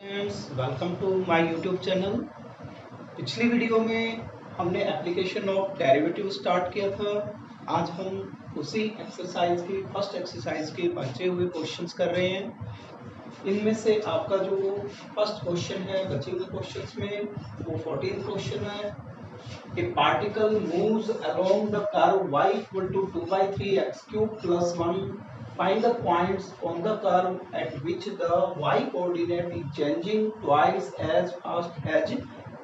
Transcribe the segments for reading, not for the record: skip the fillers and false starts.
Friends, welcome to my YouTube channel. पिछली video में हमने एप्लीकेशन ऑफ डेरिवेटिव स्टार्ट किया था। आज हम उसी एक्सरसाइज की फर्स्ट एक्सरसाइज के बचे हुए क्वेश्चंस कर रहे हैं। इनमें से आपका जो फर्स्ट क्वेश्चन है बचे हुए क्वेश्चंस में वो 14th क्वेश्चन है। A particle moves along the curve y equal to 2/3 x cube plus 1. Find the points on the curve at which the y coordinate is changing twice as fast as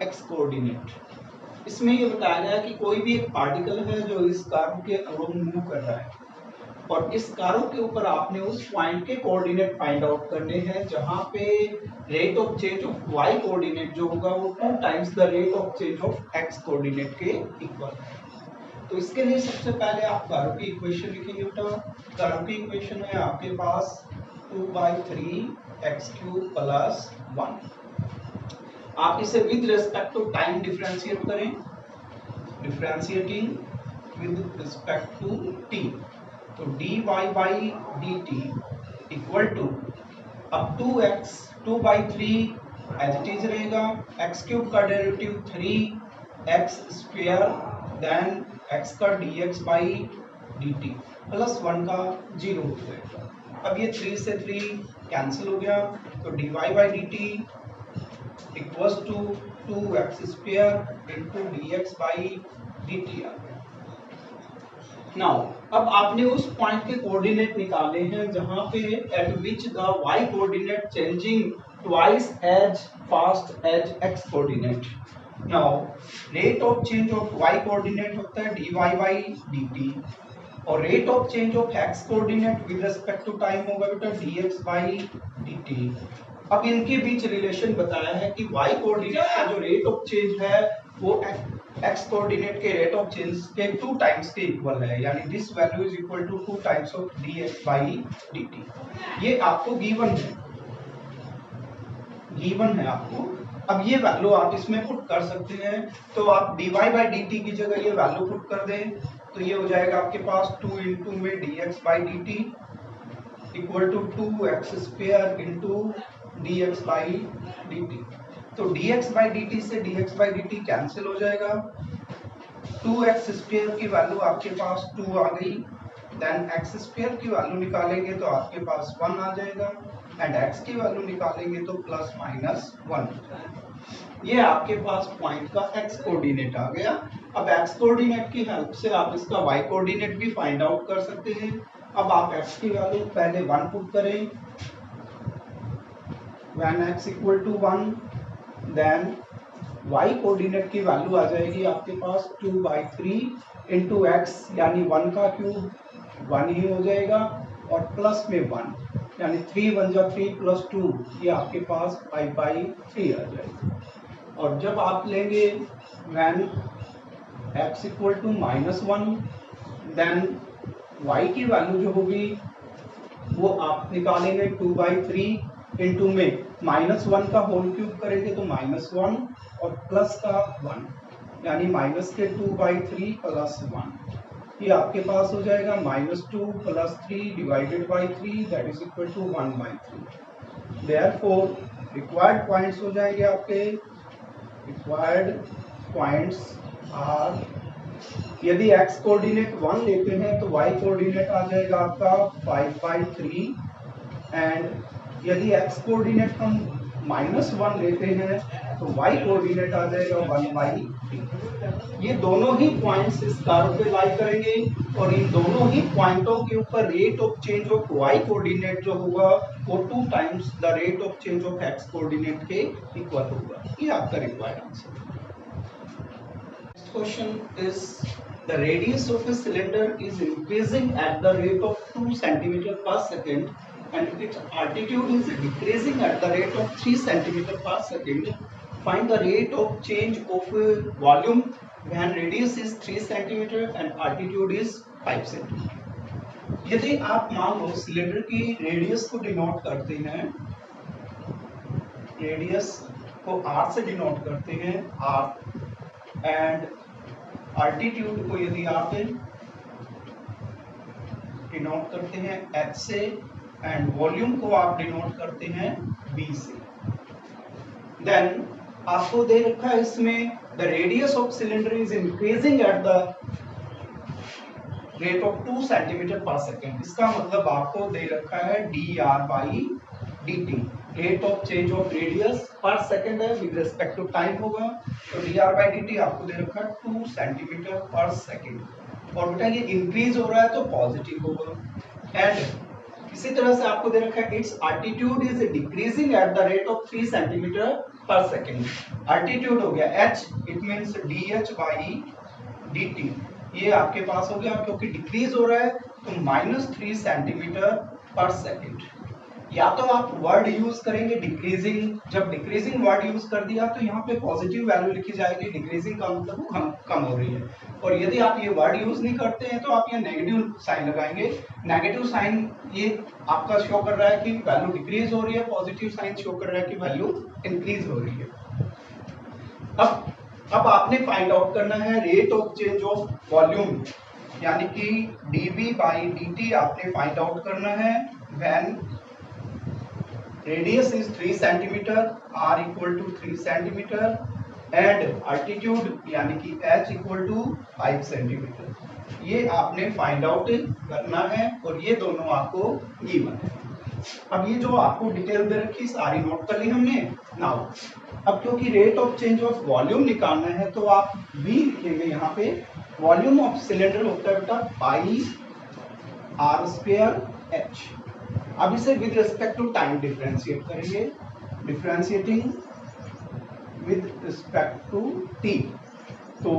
x coordinate. इसमें ये बताया गया कि कोई भी एक particle है जो इस कर्व के अलोंग मूव कर रहा है और इस कर्व के ऊपर आपने उस पॉइंट के कोऑर्डिनेट फाइंड आउट करने हैं जहां पे rate of change of y coordinate जो होगा वो 2 times the rate of change of x coordinate के इक्वल है। तो इसके लिए सबसे पहले आप कर्व की इक्वेशन लिखेंगे बेटा। कर्व की इक्वेशन है आपके पास 2/3 x क्यूब प्लस 1। आप इसे with respect to time differentiate करें, differentiating with respect to t। तो dy by dt equal to अब 2/3 एज इट इज रहेगा, x क्यूब का derivative 3x square then x का dx बाई dt प्लस 1 का 0 हो जाएगा। अब ये 3 से 3 कैंसिल हो गया तो dy by dt equals to 2x square into dx by dt आ गया। नाउ अब आपने उस पॉइंट के कोऑर्डिनेट निकाले हैं जहां पे at which the y coordinate changing twice as fast as x coordinate. Now rate of change of y coordinate होता है dy बाई dt और rate of change of x coordinate with respect to time होगा बेटा dx by dt। अब इनके बीच relation बताया है कि y कोऑर्डिनेट का जो रेट ऑफ चेंज है वो x कोऑर्डिनेट के रेट ऑफ चेंज के 2 टाइम्स के इक्वल है, यानी this value is equal to 2 times of dx by dt। ये आपको गिवन है आपको। अब ये वैल्यू आप इसमें पुट कर सकते हैं, तो आप dy बाई dt की जगह ये वैल्यू पुट कर दें तो ये हो जाएगा आपके पास 2 इंटू में dx by dt equal to 2x square into dx by dt। तो dx बाई dt से dx बाई dt कैंसिल हो जाएगा, 2x स्क्वायर की वैल्यू आपके पास 2 आ गई, देन x स्क्वायर की वैल्यू निकालेंगे तो आपके पास 1 आ जाएगा एंड x की वैल्यू निकालेंगे तो प्लस माइनस 1। ये आपके पास पॉइंट का x कोऑर्डिनेट आ गया। अब x कोऑर्डिनेट की हेल्प से आप इसका y कोऑर्डिनेट भी फाइंड आउट कर सकते हैं। अब आप x की वैल्यू पहले 1 पुट करें, when x equal to 1 then y coordinate की वैल्यू आ जाएगी आपके पास 2/3 इंटू एक्स यानी 1 का क्यूब 1 ही हो जाएगा और प्लस में 1 यानी 3 1 जा 3 प्लस 2 ये आपके पास 5/3 आ जाएगा। और जब आप लेंगे when x equal to -1 then y की वैल्यू जो होगी वो आप निकालेंगे 2/3 इंटू में -1 का होल क्यूब करेंगे तो -1 और प्लस का 1 यानी माइनस के 2/3 प्लस 1 ये आपके पास हो जाएगा -2 plus 3 divided by 3 that is equal to 1/3। Therefore required points हो जाएंगे आपके, रिक्वायर्ड पॉइंट्स आर, यदि x कोऑर्डिनेट 1 लेते हैं तो y कोऑर्डिनेट आ जाएगा आपका 5/3 एंड यदि x कोऑर्डिनेट हम -1 लेते हैं तो y कोऑर्डिनेट आ जाएगा 1/3। ये दोनों ही पॉइंट्स इस कर्व पे लाई करेंगे और इन दोनों ही पॉइंटों के ऊपर rate of change of y coordinate जो होगा वो 2 times the rate of change of x coordinate के इक्वल होगा। ये आपका रिक्वायर्ड आंसर है। Question is the radius of a cylinder is increasing at the rate of 2 centimeter per second and its altitude is decreasing at the rate of 3 centimeter per second. Find the rate of change of volume when radius is 3 centimeter and altitude is 5 centimeter. यदि आप मान लो cylinder की radius को denote करते हैं, radius को r से denote करते हैं r एंड आल्टीट्यूड को यदि आप डिनोट करते हैं h से एंड वॉल्यूम को आप डिनोट करते हैं v से। देन आपको दे रखा है इसमें the radius of cylinder is increasing at the rate of 2 centimetre पर सेकेंड। इसका मतलब आपको दे रखा है dr/dt, rate of change of radius पर सेकेंड है, विद रिस्पेक्ट टू टाइम होगा, तो dr/dt आपको दे रखा है 2 सेंटीमीटर पर सेकेंड। और बेटा ये इंक्रीज हो रहा है तो पॉजिटिव होगा। एंड इसी तरह से आपको दे रखा है it's altitude is decreasing at the rate of 3 centimetre पर सेकेंड। एल्टीट्यूड हो गया h, इट मींस dh/dt, ये आपके पास हो गया, क्योंकि डिक्रीज हो रहा है तो -3 सेंटीमीटर पर सेकेंड। या तो आप वर्ड यूज करेंगे डिक्रीजिंग, जब डिक्रीजिंग वर्ड यूज कर दिया तो यहाँ पे पॉजिटिव वैल्यू लिखी जाएगी, डिक्रीजिंग का मतलब कम हो रही है। और यदि आप ये वर्ड यूज नहीं करते हैं तो आप ये नेगेटिव साइन लगाएंगे। नेगेटिव साइन ये आपका शो कर रहा है कि वैल्यू डिक्रीज हो रही है, पॉजिटिव साइन शो कर रहा है कि वैल्यू इंक्रीज हो रही है। अब आपने फाइंड आउट करना है rate of change of volume, यानी कि dV/dt आपने फाइंड आउट करना है when radius is 3 centimeter, r equal to 3 centimeter and altitude यानी कि h इक्वल टू 5 सेंटीमीटर। ये आपने फाइंड आउट करना है और ये दोनों आपको गिवन है। अब ये जो आपको डिटेल दे रखी सारी नोट कर ली हमने। नाउ अब क्योंकि rate of change of volume निकालना है तो आप v लिखेंगे यहाँ पे। वॉल्यूम ऑफ सिलेंडर होता है बेटा पाई r²h। अब इसे with respect to time differentiate करेंगे, differentiating with respect to t, तो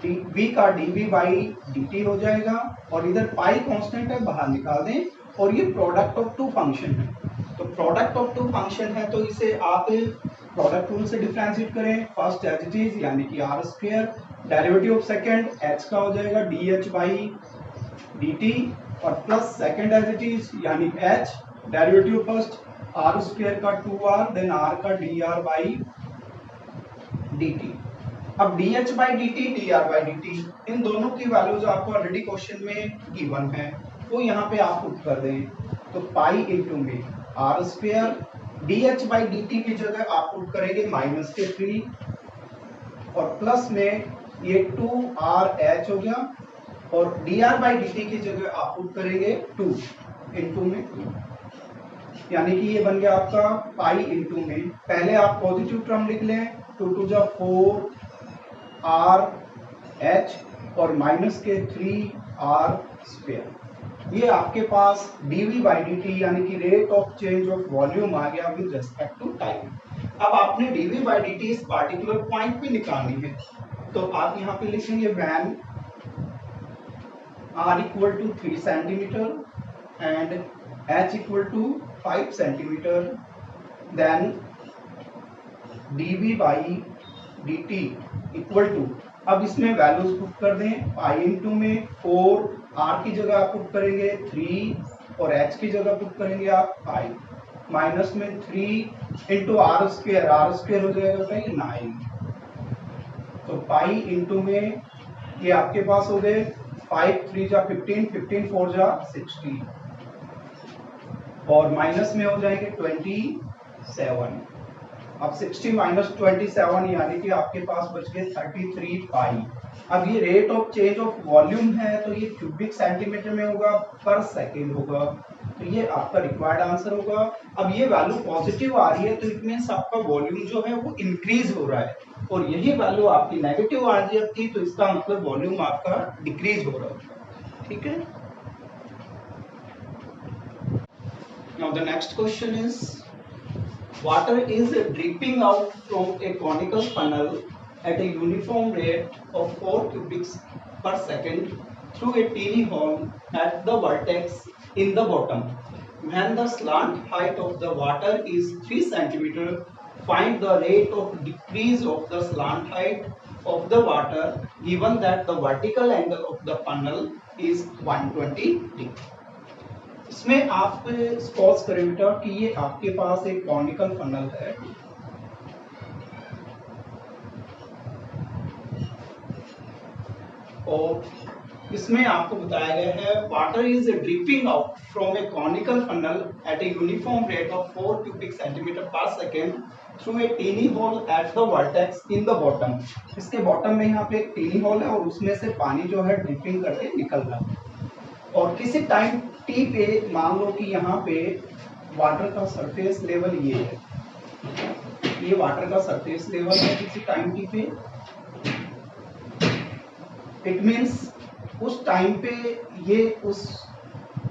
v का dV/dt हो जाएगा और इधर पाई कांस्टेंट है, बाहर निकाल दें, और ये प्रोडक्ट ऑफ टू फंक्शन है। तो प्रोडक्ट ऑफ टू फंक्शन है तो इसे आप प्रोडक्ट रूल से डिफरेंशिएट करें, फर्स्ट एज इट इज यानी कि r², derivative of second h का हो जाएगा dH/dt और plus second as it is यानी h, डेरिवेटिव फर्स्ट r² का 2r, देन r का dr/dt। अब dH/dt dr/dt इन दोनों की वैल्यूज आपको ऑलरेडी क्वेश्चन में गिवन है, वो यहाँ पे आप पुट कर दें। तो पाई इंटू में r², dH/dt की जगह आप पुट करेंगे -3 और प्लस में ये 2rh हो गया और dr/dt की जगह आप पुट करेंगे 2 इंटू में 2, यानी कि ये बन गया आपका पाई इंटू में, पहले आप पॉजिटिव टर्म लिख लें 2 × 4 rh और माइनस के 3r²। ये आपके पास dV/dt यानी कि rate of change of volume आ गया विद रिस्पेक्ट टू टाइम। अब आपने dV/dt इस पार्टिकुलर पॉइंट पे निकालनी है, तो आप यहाँ पे लिखेंगे when r equal to 3 centimeter and h equal to 5 centimeter, then dV/dt equal to, अब इसमें वैल्यूज पुट कर दें, पाई इंटू में 4, r की जगह आप पुट करेंगे 3 और h की जगह पुट करेंगे आप 5, माइनस में 3 इंटू r², r² हो जाएगा भाई 9, तो पाई इंटू में ये आपके पास हो गए 5 3 जा 15, 15 4 जा 60 और माइनस में हो जाएंगे 27। अब 60 माइनस 27 यानी कि आपके पास बच गए 33 पाई। अब ये rate of change of volume है तो ये क्यूबिक सेंटीमीटर में होगा, पर सेकेंड होगा, तो ये आपका रिक्वायर्ड आंसर होगा। अब ये वैल्यू पॉजिटिव आ रही है तो इट मींस आपका वॉल्यूम जो है वो इंक्रीज हो रहा है, और यही वैल्यू आपकी नेगेटिव आ रही थी तो इसका मतलब वॉल्यूम आपका डिक्रीज हो रहा है। ठीक है। Now the next question is water is dripping out from a conical funnel at a uniform rate of 4 cubics per second through a teeny hole at the vertex in the bottom. When the slant height of the water is 3 cm, find the rate of decrease of the slant height of the water given that the vertical angle of the funnel is 120 degree. इसमें आप suppose करें बेटा कि ये आपके पास एक conical funnel है, और इसमें आपको बताया गया है water is dripping out from a conical funnel at a uniform rate of 4 cubic centimeter per second through a tiny hole at the vertex in the bottom. इसके बॉटम में यहाँ पे एक टीनी होल है और उसमें से पानी जो है ड्रिपिंग करके निकल रहा है। और किसी टाइम टी पे मान लो कि यहाँ पे वाटर का सरफेस लेवल ये है, ये वाटर का सरफेस लेवल है किसी टाइम टी पे। इट मीन्स उस टाइम पे ये उस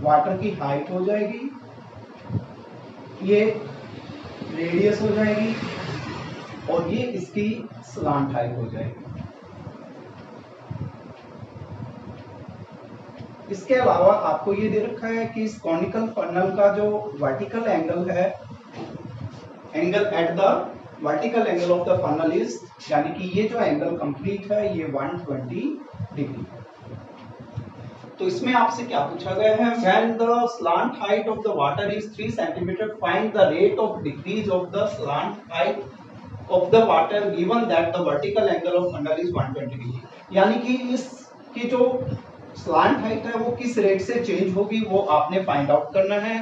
वाटर की हाइट हो जाएगी, ये रेडियस हो जाएगी और ये इसकी स्लांट हाइट हो जाएगी। इसके अलावा आपको ये दे रखा है कि इस कॉनिकल फनल का जो वर्टिकल एंगल है, angle at the vertical angle of the funnel is, यानी कि ये जो एंगल कंप्लीट है ये 120 डिग्री। तो इसमें आपसे क्या पूछा गया है, when the slant height of the water is 3 cm, find the rate of decrease of the slant height of the water given that the vertical angle of funnel is 120 degree। यानी कि इसकी जो स्लांट हाइट है वो किस rate से change होगी वो आपने फाइंड आउट करना है।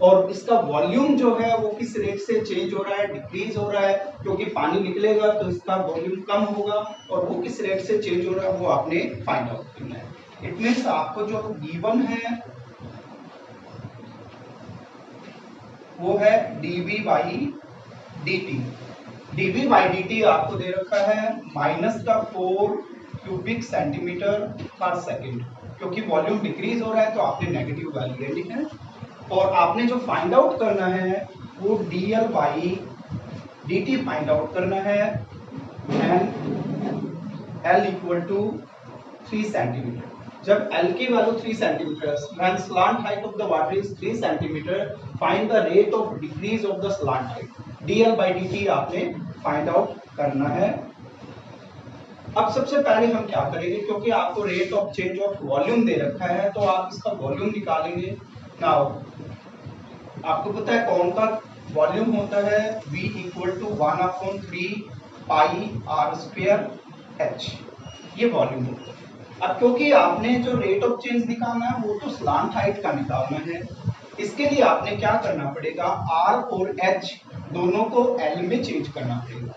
और इसका वॉल्यूम जो है वो किस रेट से चेंज हो रहा है, डिक्रीज हो रहा है, क्योंकि पानी निकलेगा तो इसका वॉल्यूम कम होगा, और वो किस रेट से चेंज हो रहा है वो आपने फाइंड आउट करना है। इट मीन्स आपको जो गिवन है वो है dv by dt। dv by dt आपको दे रखा है -4 क्यूबिक सेंटीमीटर पर सेकेंड, क्योंकि वॉल्यूम डिक्रीज हो रहा है तो आपने नेगेटिव वैल्यू ले ली है। और आपने जो फाइंड आउट करना है वो dl by dt find out करना है, and l equal to 3 centimeter. जब L की value 3 centimeter, when slant height of the water is 3 centimeter, find the rate of decrease of the slant height, dl by dt आपने find out करना है। अब सबसे पहले हम क्या करेंगे, क्योंकि आपको rate of change of volume दे रखा है तो आप इसका वॉल्यूम निकालेंगे। नाउ आपको पता है कौन का वॉल्यूम होता है, v equal to 1/3 pi r square h, ये वॉल्यूम होता है। अब क्योंकि आपने जो रेट ऑफ चेंज निकालना है वो तो स्लांट हाइट का निकालना है, इसके लिए आपने क्या करना पड़ेगा, r और h दोनों को l में चेंज करना पड़ेगा।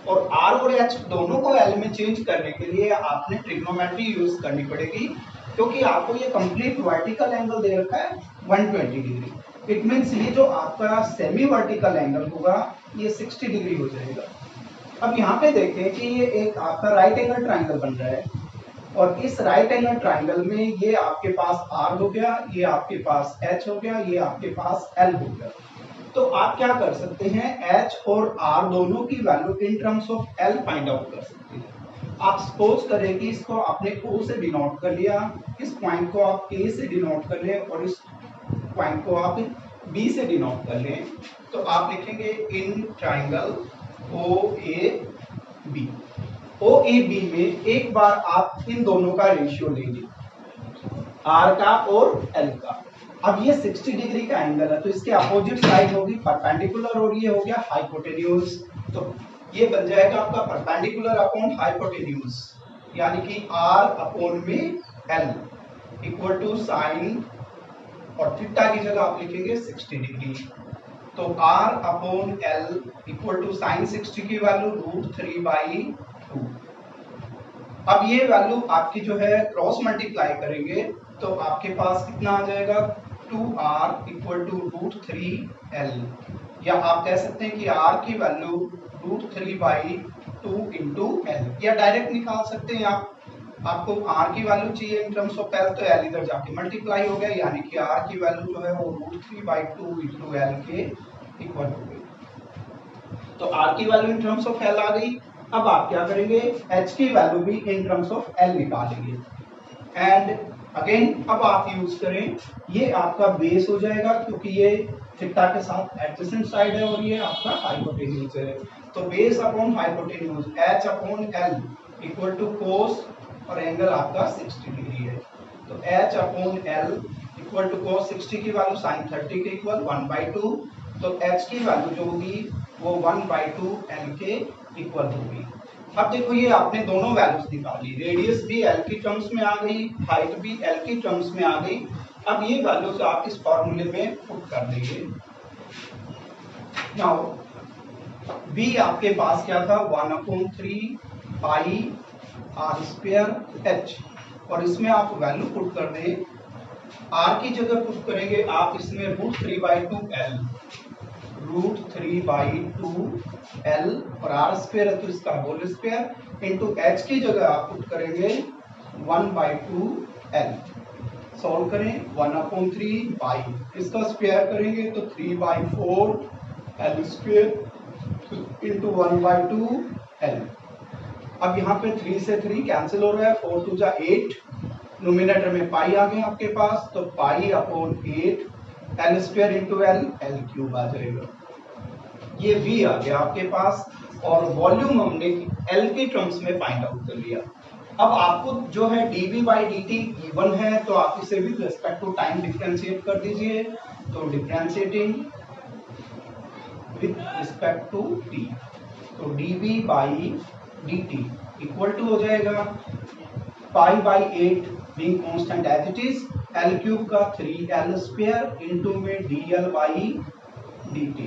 और r और h दोनों को l में चेंज करने के लिए आपने ट्रिग्नोमेट्री यूज करनी पड़ेगी, क्योंकि आपको ये कंप्लीट वर्टिकल एंगल दे रखा है 120 डिग्री। इट मीन्स ये जो आपका सेमी वर्टिकल एंगल होगा ये 60 डिग्री हो जाएगा। अब यहाँ पे देखें कि ये एक आपका राइट एंगल ट्राइंगल बन रहा है, और इस राइट एंगल ट्राइंगल में ये आपके पास r हो गया, ये आपके पास h हो गया, ये आपके पास l हो गया। तो आप क्या कर सकते हैं, h और r दोनों की value in terms of l find out कर सकते हैं। आप सपोज करें कि इसको आपने o से डिनोट कर लिया, इस पॉइंट को आप a से डिनोट कर लें और इस पॉइंट को आप b से डिनोट कर लें, तो आप लिखेंगे इन ट्राइंगल OAB। OAB में एक बार आप इन दोनों का रेशियो लेंगे, R का और L का। अब ये 60 डिग्री का एंगल है तो इसके अपोजिट साइड होगी परपेंडिकुलर और ये हो गया हाइपोटेन्यूज। तो ये बन जाएगा आपका परपेंडिकुलर अपॉन हाइपोटेन्यूज, यानी कि R अपॉन में L इक्वल टू साइन, और थीटा की जगह आप लिखेंगे 60 डिग्री। तो R upon L equal to sine 60 की वैल्यू √3/2। अब ये वैल्यू आपकी जो है क्रॉस मल्टीप्लाई करेंगे तो आपके पास कितना आ जाएगा, 2R इक्वल टू √3L, या आप कह सकते हैं कि R की वैल्यू √3/2 इंटू L, या डायरेक्ट निकाल सकते हैं आप। आपको R की वैल्यू चाहिए इन टर्म्स ऑफ L, तो L इधर जाके मल्टीप्लाई हो गया, यानी कि R की वैल्यू जो है वो √3/2 इंटू L के इक्वल हो गई। तो R की value in terms of L आ गई। अब आप क्या करेंगे, H की वैल्यू भी इन टर्म्स ऑफ L निकालेंगे, एंड अगेन अब आप यूज करें, ये आपका बेस हो जाएगा क्योंकि ये थीटा के साथ एडजेसेंट साइड है और ये आपका हाइपोटेन्यूज है। तो base upon hypotenuse H upon L equal to cos, और एंगल आपका 60 डिग्री है। तो H upon L equal to cos 60 की वैल्यू साइन 30 के इक्वल 1/2। तो H की वैल्यू जो होगी वो 1/2 L के इक्वल होगी। अब देखो ये आपने दोनों वैल्यूज निकाली, रेडियस भी L की टर्म्स में आ गई, हाइट भी L की टर्म्स में आ गई। अब ये वैल्यूज आप इस फॉर्मूले में पुट कर देंगे। नाउ v आपके पास क्या था 1/3 पाई आर स्क्वायर एच, और इसमें आप वैल्यू पुट कर दें, r की जगह पुट करेंगे आप इसमें √3/2l, √3/2l और r स्क्वायर है तो इसका होल स्क्वायर इंटू h की जगह आप पुट करेंगे 1/2l। सॉल्व करें 1/3 पाई, इसका स्क्वायर करेंगे तो 3/4l स्क्वायर इंटू 1/2l। अब यहाँ पे 3 से 3 कैंसिल हो रहा है, 4 2 जा 8, नोमिनेटर में पाई आ गए आपके पास, तो pi upon 8 l square into l cube आ जाएगा। ये v आ गया आपके पास, और वॉल्यूम हमने l के टर्म्स में फाइंड आउट कर लिया। अब आपको जो है dv बाई dt गिवन है, तो आप इसे with respect to time differentiate कर दीजिए। तो differentiating with respect to t, तो dv by dt equal to हो जाएगा pi by 8 being constant as it is, l cube का 3l स्क्वायर इंटू में dl बाई dt।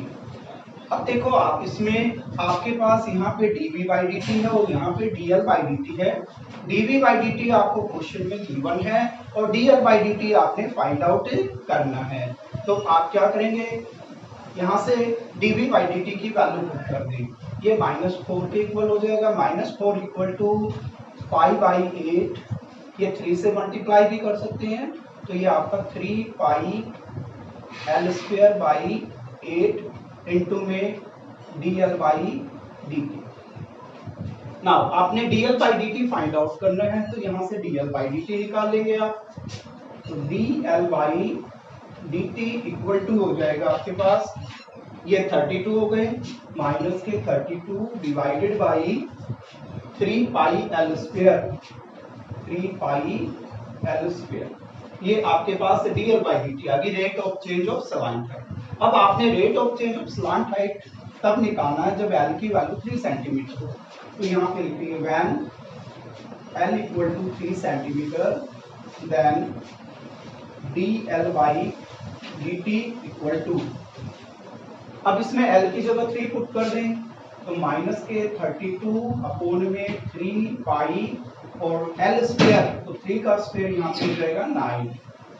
अब देखो आप इसमें आपके पास यहाँ पे dv बाई dt है और यहाँ पे dl बाई dt है। dv बाई dt आपको क्वेश्चन में गिवन है और dl बाई dt आपने फाइंड आउट करना है। तो आप क्या करेंगे, यहाँ से dv बाई dt की वैल्यू पुट कर दें, ये -4 के इक्वल हो जाएगा। -4 इक्वल टू पाई बाई 8, ये 3 से मल्टीप्लाई भी कर सकते हैं, तो ये आपका 3 पाई l स्क्वायर बाई 8 इंटू में dl बाई dt। नाउ आपने dl by dt find out करना है, तो यहाँ से dl बाई dt निकाल लेंगे आप, तो dl by dt equal to हो जाएगा आपके पास, ये 32 हो गए, माइनस के 32 divided by 3 pi l square, 3 pi l square, ये आपके पास dl बाई dt आ गई, rate of change of slant height. अब आपने rate of change of slant height तब निकालना है जब l की वैल्यू 3 सेंटीमीटर हो, तो यहाँ पे लिखेंगे when l equal to 3 centimeter then dl by dt equal to, अब इसमें l की जगह 3 पुट कर दें, तो माइनस के 32 अपोन में 3 पाई और l स्क्वायर, तो 3 का स्क्वायर यहाँ पे हो जाएगा 9,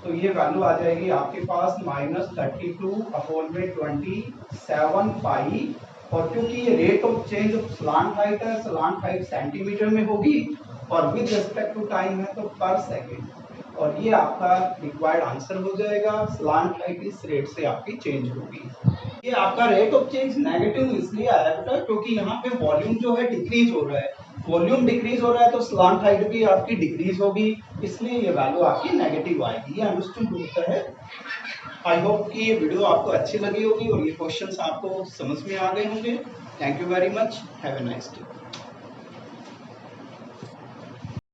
तो ये वैल्यू आ जाएगी आपके पास -32 अपोन में 27 पाई, और क्योंकि ये rate of change of slant height है, स्लांट हाइट सेंटीमीटर में होगी और विद रिस्पेक्ट टू टाइम है तो पर सेकेंड, और ये आपका रिक्वायर्ड आंसर हो जाएगा। स्लांट हाइट इस रेट से आपकी चेंज होगी। ये आपका रेट ऑफ चेंज नेगेटिव इसलिए आया बेटा क्योंकि यहाँ पे वॉल्यूम जो है डिक्रीज हो रहा है, वॉल्यूम डिक्रीज हो रहा है तो स्लांट हाइट भी आपकी डिक्रीज होगी, इसलिए ये वैल्यू आपकी नेगेटिव आएगी। ये अंडरस्टूड होता है। आई होप कि ये वीडियो आपको अच्छी लगी होगी और ये क्वेश्चंस आपको समझ में आ गए होंगे। Thank you very much, have a nice day.